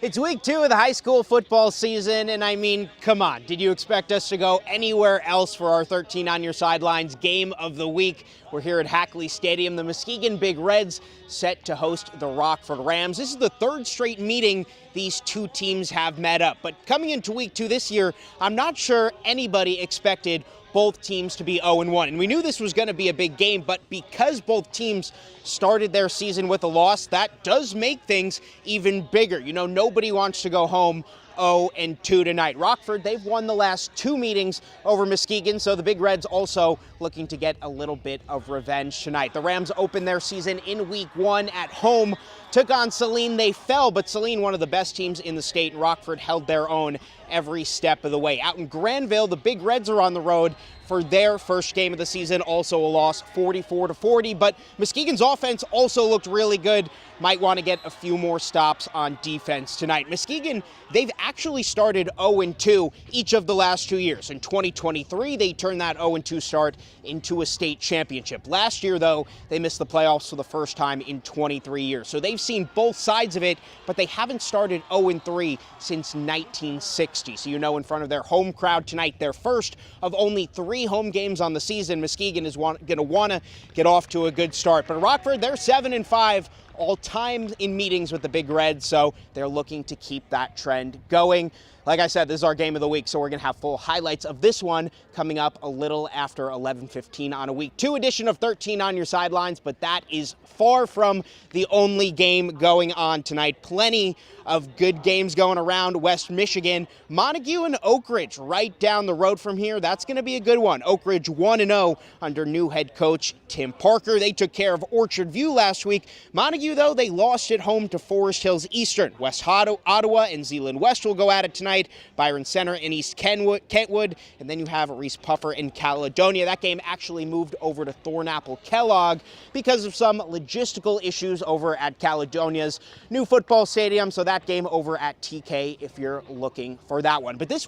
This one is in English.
It's week 2 of the high school football season, and I mean, come on, did you expect us to go anywhere else for our 13 on your sidelines game of the week? We're here at Hackley Stadium. The Muskegon Big Reds set to host the Rockford Rams. This is the third straight meeting these two teams have met up. But coming into week 2 this year, I'm not sure anybody expected both teams to be 0-1. And we knew this was going to be a big game, but because both teams started their season with a loss, that does make things even bigger. You know, nobody wants to go home 0-2 tonight. Rockford, they've won the last 2 meetings over Muskegon, so the Big Reds also looking to get a little bit of revenge tonight. The Rams opened their season in week 1 at home, took on Saline. They fell, but Saline, one of the best teams in the state, and Rockford held their own every step of the way. Out in Granville, the Big Reds are on the road for their first game of the season, also a loss 44-40, but Muskegon's offense also looked really good. Might want to get a few more stops on defense tonight. Muskegon, they've actually started 0-2 each of the last 2 years. In 2023, they turned that 0-2 start into a state championship. Last year, though, they missed the playoffs for the first time in 23 years. So they've seen both sides of it, but they haven't started 0-3 since 1960. So you know, in front of their home crowd tonight, their first of only 3 home games on the season, Muskegon is going to want to get off to a good start. But Rockford, they're 7-5 all time in meetings with the Big Reds, so they're looking to keep that trend going. Like I said, this is our game of the week, so we're going to have full highlights of this one coming up a little after 11:15 on a week 2 edition of 13 on your sidelines, but that is far from the only game going on tonight. Plenty of good games going around West Michigan. Montague and Oak Ridge right down the road from here. That's going to be a good one. Oak Ridge 1-0 under new head coach Tim Parker. They took care of Orchard View last week. Montague, though, they lost at home to Forest Hills Eastern. West Ottawa and Zeeland West will go at it tonight. Byron Center and East Kentwood, and then you have Reese Puffer in Caledonia. That game actually moved over to Thornapple Kellogg because of some logistical issues over at Caledonia's new football stadium, so that game over at TK if you're looking for that one. But this